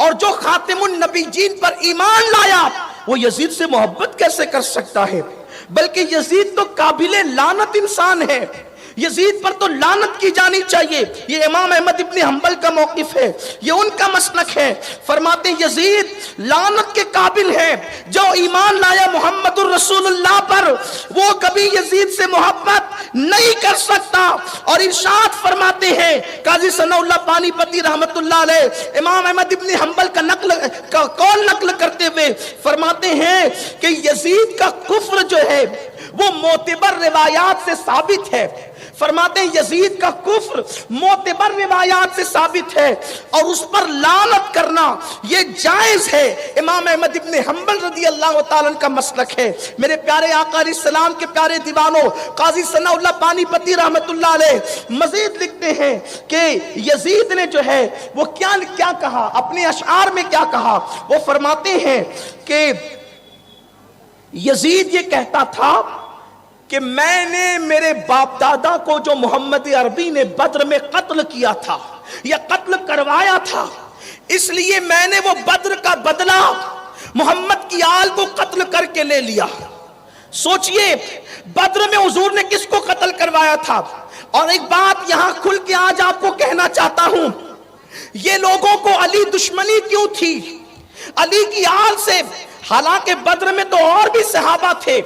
اور جو خاتم النبیین پر ایمان لایا وہ یزید سے محبت کیسے کر سکتا ہے؟ بلکہ یزید تو قابل لعنت انسان ہے، یزید پر تو لعنت کی جانی چاہیے۔ یہ امام احمد ابن حنبل کا موقف ہے، یہ ان کا مسلک ہے۔ فرماتے ہیں یزید لعنت کے قابل ہے، جو ایمان لایا محمد الرسول اللہ پر وہ کبھی یزید سے محبت نہیں کر سکتا۔ اور ارشاد فرماتے ہیں قاضی ثناء اللہ پانی پتی رحمت اللہ علیہ امام احمد ابن حنبل کا قول نقل کرتے ہوئے فرماتے ہیں کہ یزید کا کفر جو ہے وہ معتبر روایات سے ثابت ہے۔ فرماتے ہیں یزید کا کفر معتبر روایات سے ثابت ہے اور اس پر لعنت کرنا یہ جائز ہے۔ امام احمد ابن حنبل رضی اللہ تعالیٰ عنہ کا مسلک ہے۔ میرے پیارے آقا علیہ السلام کے پیارے دیوانوں، قاضی ثناء اللہ پانی پتی رحمت اللہ علیہ مزید لکھتے ہیں کہ یزید نے جو ہے وہ کیا کہا، اپنے اشعار میں کیا کہا۔ وہ فرماتے ہیں کہ یزید یہ کہتا تھا کہ میں نے میرے باپ دادا کو جو محمد عربی نے بدر میں قتل کیا تھا یا قتل کروایا تھا، اس لیے میں نے وہ بدر کا بدلہ محمد کی آل کو قتل کر کے لے لیا۔ سوچئے بدر میں حضور نے کس کو قتل کروایا تھا۔ اور ایک بات یہاں کھل کے آج آپ کو کہنا چاہتا ہوں، یہ لوگوں کو علی دشمنی کیوں تھی علی کی آل سے؟ حالانکہ بدر میں تو اور بھی صحابہ تھے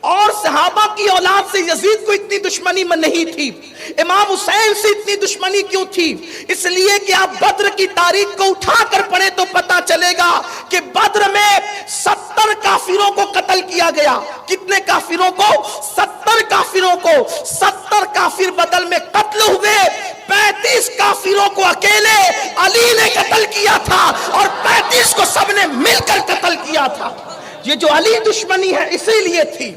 اور صحابہ کی اولاد سے یزید کو اتنی دشمنی میں نہیں تھی۔ امام حسین سے اتنی دشمنی کیوں تھی؟ اس لیے کہ آپ بدر کی تاریخ کو اٹھا کر پڑھیں تو پتا چلے گا کہ بدر میں 70 کافروں کو قتل کیا گیا۔ کتنے کافروں کو؟ 70 کافروں کو۔ 70 کافر بدل میں قتل ہوئے، 35 کافروں کو اکیلے علی نے قتل کیا تھا اور 35 کو سب نے مل کر قتل کیا تھا۔ یہ جو علی دشمنی ہے اسی لیے تھی،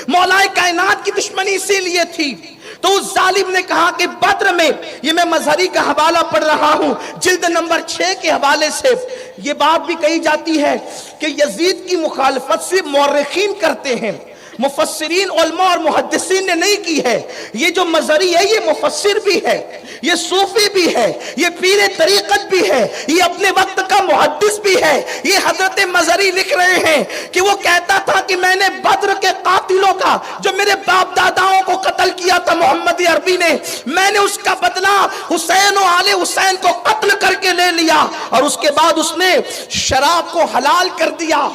مولا کائنات کی دشمنی اسی لیے تھی۔ تو اس ظالم نے کہا کہ بدر میں، یہ میں مظہری کا حوالہ پڑھ رہا ہوں جلد نمبر 6 کے حوالے سے، یہ بات بھی کہی جاتی ہے کہ یزید کی مخالفت سے مورخین کرتے ہیں، مفسرین علماء اور محدثین نے نہیں کی ہے۔ یہ جو مظہری ہے یہ مفسر بھی ہے، یہ صوفی بھی ہے، یہ پیر طریقت بھی ہے، یہ اپنے وقت کا محدث بھی ہے۔ یہ حضرت مظہری لکھ رہے ہیں کہ وہ کہتا تھا کہ میں نے بدر کے قاتلوں کا، جو میرے باپ داداؤں کو قتل کیا تھا محمد عربی نے، میں نے اس کا بدلہ حسین و آل حسین کو قتل کر کے لے لیا۔ اور اس کے بعد اس نے شراب کو حلال کر دیا۔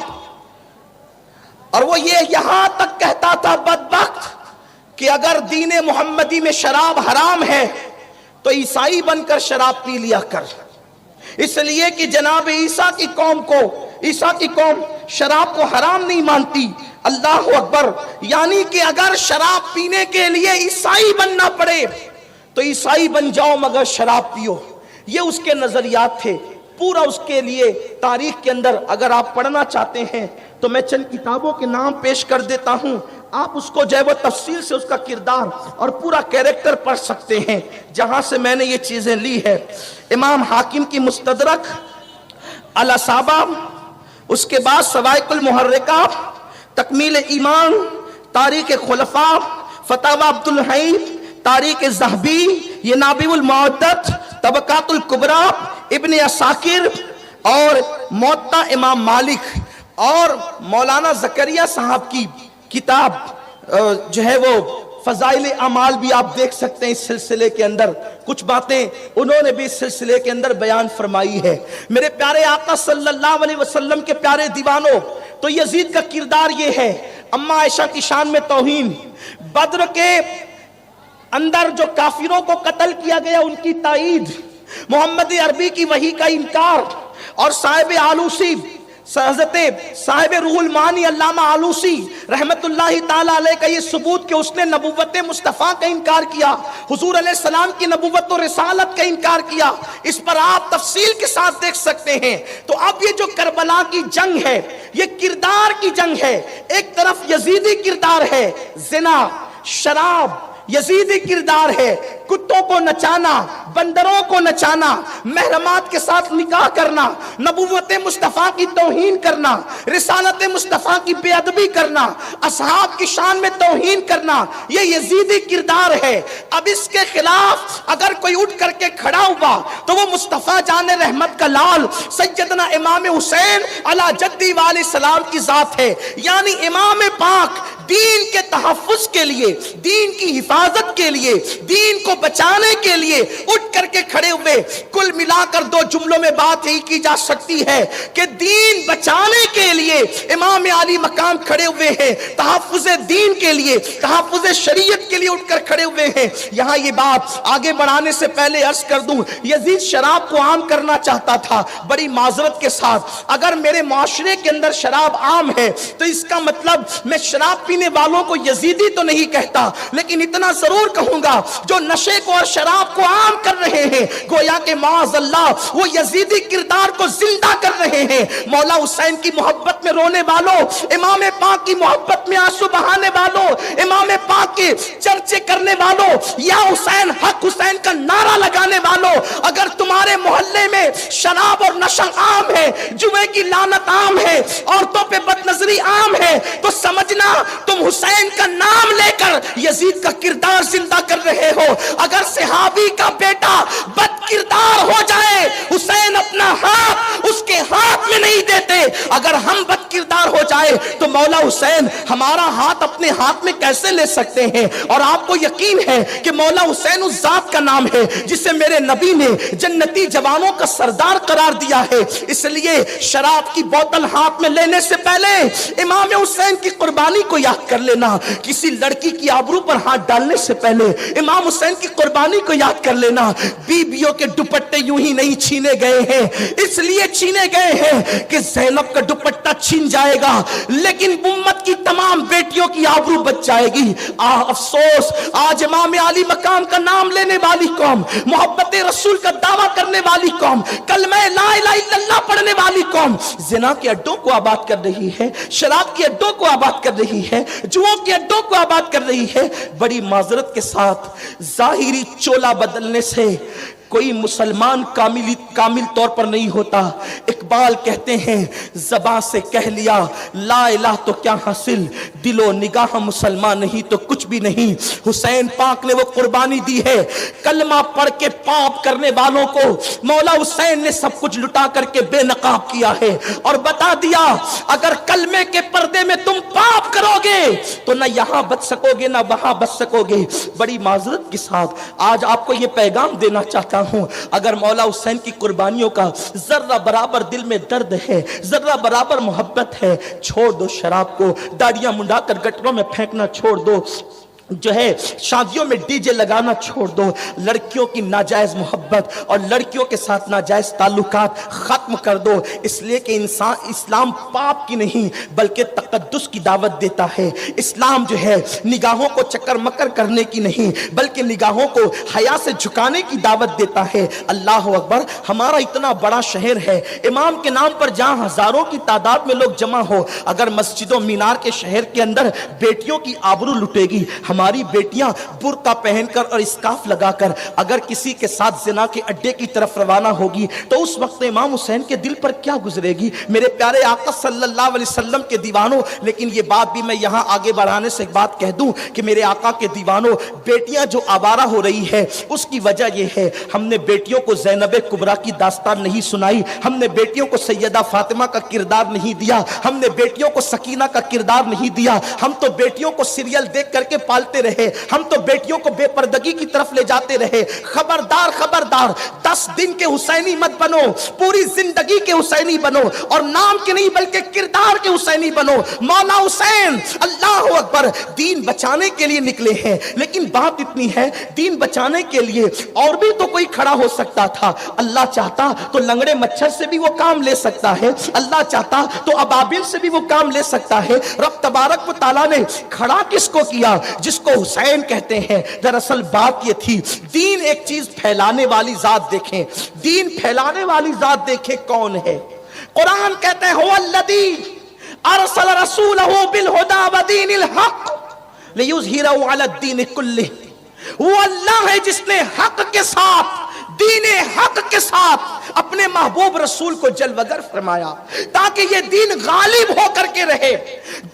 اور وہ یہ یہاں تک کہتا تھا بدبخت کہ اگر دین محمدی میں شراب حرام ہے تو عیسائی بن کر شراب پی لیا کر، اس لیے کہ جناب عیسیٰ کی قوم شراب کو حرام نہیں مانتی۔ اللہ اکبر! یعنی کہ اگر شراب پینے کے لیے عیسائی بننا پڑے تو عیسائی بن جاؤ مگر شراب پیو۔ یہ اس کے نظریات تھے۔ پورا اس کے لیے تاریخ کے اندر اگر آپ پڑھنا چاہتے ہیں تو میں چند کتابوں کے نام پیش کر دیتا ہوں، آپ اس کو جو ہے وہ تفصیل سے اس کا کردار اور پورا کیریکٹر پڑھ سکتے ہیں جہاں سے میں نے یہ چیزیں لی ہے۔ امام حاکم کی مستدرک، الاصابہ، اس کے بعد صواعق المحرکہ، تکمیل ایمان، تاریخ خلفاء، فتاوی عبد الحی، تاریخ ذہبی، یہ نابع المعدت، طبقات الکبریٰ، ابن عساکر اور موطا امام مالک، اور مولانا زکریا صاحب کی کتاب جو ہے وہ فضائل اعمال بھی آپ دیکھ سکتے ہیں۔ اس سلسلے کے اندر کچھ باتیں انہوں نے بھی اس سلسلے کے اندر بیان فرمائی ہے۔ میرے پیارے آقا صلی اللہ علیہ وسلم کے پیارے دیوانوں، تو یزید کا کردار یہ ہے، اما عائشہ کی شان میں توہین، بدر کے اندر جو کافروں کو قتل کیا گیا ان کی تائید، محمد عربی کی وحی کا انکار، اور صاحب آلوسی، حضرت صاحب روح المعانی علامہ آلوسی رحمت اللہ تعالیٰ علیہ کا یہ ثبوت کہ اس نے نبوت مصطفیٰ کا انکار کیا، حضور علیہ السلام کی نبوت و رسالت کا انکار کیا۔ اس پر آپ تفصیل کے ساتھ دیکھ سکتے ہیں۔ تو اب یہ جو کربلا کی جنگ ہے یہ کردار کی جنگ ہے۔ ایک طرف یزیدی کردار ہے، زنا، شراب، یزیدی کردار ہے کتوں کو نچانا، بندروں کو نچانا، محرمات کے ساتھ نکاح کرنا، نبوت مصطفیٰ کی توہین کرنا، رسالت مصطفیٰ کی بے ادبی کرنا، اصحاب کی شان میں توہین کرنا، یہ یزیدی کردار ہے۔ اب اس کے خلاف اگر کوئی اٹھ کر کے کھڑا ہوا تو وہ مصطفیٰ جان رحمت کا لال سیدنا امام حسین علی جدی علیہ السلام کی ذات ہے۔ یعنی امام پاک دین کے تحفظ کے لیے، دین کی حفاظت کے لیے، دین کو بچانے کے لیے اٹھ کر کے کھڑے ہوئے۔ کل ملا کر دو جملوں میں بات یہی کی جا سکتی ہے کہ دین بچانے کے لیے امام علی مقام کھڑے ہوئے ہیں، تحفظ دین کے لیے، تحفظ شریعت کے لیے اٹھ کر کھڑے ہوئے ہیں۔ یہاں یہ بات آگے بڑھانے سے پہلے عرض کر دوں، یزید شراب کو عام کرنا چاہتا تھا۔ بڑی معذرت کے ساتھ اگر میرے معاشرے کے اندر شراب عام ہے تو اس کا مطلب میں شراب پینے والوں کو یزیدی تو نہیں کہتا، لیکن اتنا ضرور کہوں گا جو نشے کو اور شراب کو عام کر رہے ہیں گویا کہ معاذ اللہ وہ یزیدی کردار کو زندہ کر رہے ہیں۔ مولا حسین کی محبت میں رونے والوں، امام پاک کی محبت میں آنسو بہانے والوں، امام پاک کے چرچے کرنے والوں، یا حسین حق حسین کا نعرہ لگانے والوں، اگر تمہارے محلے میں شراب اور نشہ عام ہے، جوے کی لعنت عام ہے، عورتوں پہ بد نظری عام ہے، تو سمجھنا تم حسین کا نام لے کر یزید کا کردار زندہ کر رہے ہو۔ اگر صحابی کا بیٹا بد کردار ہو جائے، حسین اپنا ہاتھ اس کے ہاتھ میں نہیں دیتے۔ اگر ہم بد کردار ہو جائے تو مولا حسین ہمارا ہاتھ اپنے ہاتھ میں کیسے لے سکتے ہیں؟ اور آپ کو یقین ہے کہ مولا حسین اس ذات کا نام ہے جسے میرے نبی نے جنتی جوانوں کا سردار قرار دیا ہے۔ اس لیے شراب کی بوتل ہاتھ میں لینے سے پہلے امام حسین کی قربانی کو یاد کر لینا، کسی لڑکی کی آبرو پر ہاتھ ڈالنے سے پہلے امام حسین کی قربانی کو یاد کر لینا۔ بیویوں کے دوپٹے یوں ہی نہیں چھینے گئے ہیں، اس لیے چھینے گئے ہیں کہ زینب کا دوپٹہ چھین جائے گا لیکن امت کی تمام بیٹیوں کی آبرو بچ جائے گی۔ افسوس آج امام علی مقام کا نام لینے والی قوم، محبت رسول کا دعویٰ کرنے والی قوم، کلمہ لا الہ الا اللہ پڑھنے والی قوم زنا کے اڈوں کو آباد کر رہی ہے، شراب کے اڈوں کو آباد کر رہی ہے، جوؤں کے اڈوں کو آباد کر رہی ہے۔ بڑی معذرت کے ساتھ ظاہری چولا بدلنے سے کوئی مسلمان کامل طور پر نہیں ہوتا۔ اقبال کہتے ہیں زباں سے کہہ لیا لا الہ تو کیا حاصل، دل و نگاہ مسلمان نہیں تو کچھ بھی نہیں۔ حسین پاک نے وہ قربانی دی ہے، کلمہ پڑھ کے پاپ کرنے والوں کو مولا حسین نے سب کچھ لٹا کر کے بے نقاب کیا ہے اور بتا دیا اگر کلمے کے پردے میں تم پاپ کرو گے تو نہ یہاں بچ سکو گے نہ وہاں بچ سکو گے۔ بڑی معذرت کے ساتھ آج آپ کو یہ پیغام دینا چاہتا ہوں، اگر مولا حسین کی قربانیوں کا ذرہ برابر دل میں درد ہے، ذرہ برابر محبت ہے، چھوڑ دو شراب کو، داڑیاں منڈا کر گٹروں میں پھینکنا چھوڑ دو، جو ہے شادیوں میں ڈی جے لگانا چھوڑ دو، لڑکیوں کی ناجائز محبت اور لڑکیوں کے ساتھ ناجائز تعلقات ختم کر دو، اس لیے کہ اسلام پاپ کی نہیں بلکہ تقدس کی دعوت دیتا ہے۔ اسلام جو ہے نگاہوں کو چکر مکر کرنے کی نہیں بلکہ نگاہوں کو حیا سے جھکانے کی دعوت دیتا ہے۔ اللہ اکبر، ہمارا اتنا بڑا شہر ہے، امام کے نام پر جہاں ہزاروں کی تعداد میں لوگ جمع ہو، اگر مسجد و مینار کے شہر کے اندر بیٹیوں کی آبرو لٹے گی، ہماری بیٹیاں برقع پہن کر اور اسکارف لگا کر اگر کسی کے ساتھ زنا کے اڈے کی طرف روانہ ہوگی تو اس وقت امام حسین کے دل پر کیا گزرے گی؟ میرے پیارے آقا صلی اللہ علیہ وسلم کے دیوانوں، لیکن یہ بات بھی میں یہاں آگے بڑھانے سے ایک بات کہہ دوں کہ میرے آقا کے دیوانوں، بیٹیاں جو آوارہ ہو رہی ہے اس کی وجہ یہ ہے ہم نے بیٹیوں کو زینب کبریٰ کی داستان نہیں سنائی، ہم نے بیٹیوں کو سیدہ فاطمہ کا کردار نہیں دیا، ہم نے بیٹیوں کو سکینہ کا کردار نہیں دیا، ہم تو بیٹیوں کو سیریل دیکھ کر کے پالتے رہے، ہم تو بیٹیوں کو بے پردگی کی طرف لے جاتے رہے۔ خبردار خبردار، 10 دن کے حسینی مت بنو، پوری زندگی کے حسینی بنو، اور نام کے نہیں بلکہ کردار کے حسینی بنو۔ مولا حسین اللہ اکبر دین بچانے کے لیے نکلے ہیں، لیکن بات اتنی ہے دین بچانے کے لیے اور بھی تو کوئی کھڑا ہو سکتا تھا۔ اللہ چاہتا تو لنگڑے مچھر سے بھی وہ کام لے سکتا ہے، اللہ چاہتا تو ابابل سے بھی وہ کام لے سکتا ہے۔ رب تبارک و تعالیٰ نے کھڑا کس کو کیا؟ جس کو حسین کہتے ہیں۔ دراصل بات یہ تھی، دین ایک چیز پھیلانے والی ذات دیکھیں، دین پھیلانے والی ذات دیکھیں کون ہے۔ قرآن کہتے ہیں هو الذی ارسل رسولہ بالہدی ودین الحق لیظہرہ علی الدین کلہ وہ اللہ ہے جس نے حق کے ساتھ، دین حق کے ساتھ اپنے محبوب رسول کو جلوگر فرمایا تاکہ یہ دین غالب ہو کر کے رہے۔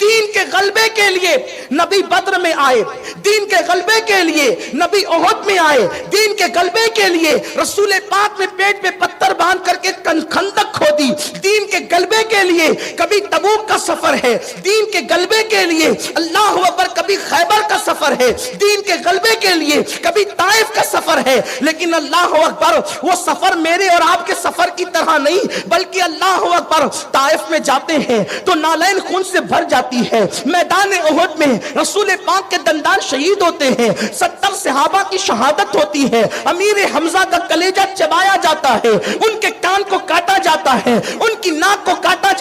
دین کے غلبے کے لیے نبی بدر میں آئے، دین کے غلبے کے لیے نبی احد میں آئے، دین کے غلبے کے لیے رسول پاک نے پیٹ پہ پتھر باندھ کر کے خندق کھودی۔ دین کے غلبے کے لیے کبھی تبوک کا سفر ہے، دین کے غلبے کے لیے اللہ اکبر کبھی خیبر کا سفر ہے، دین کے غلبے کے لیے کبھی طائف کا سفر ہے، لیکن اللہ اکبر وہ سفر میرے اور آپ کے سفر کی طرح نہیں، بلکہ اللہ اکبر طائف میں جاتے ہیں تو نالین خون سے بھر جاتی ہے، میدان احد میں رسول پاک کے دندان شہید ہوتے ہیں، 70 صحابہ کی شہادت ہوتی ہے، امیر حمزہ کا کلیجہ چبایا جاتا ہے، ان کے کان کو کاٹا جاتا ہے، ان کی ناک کو کاٹا جاتا ہے۔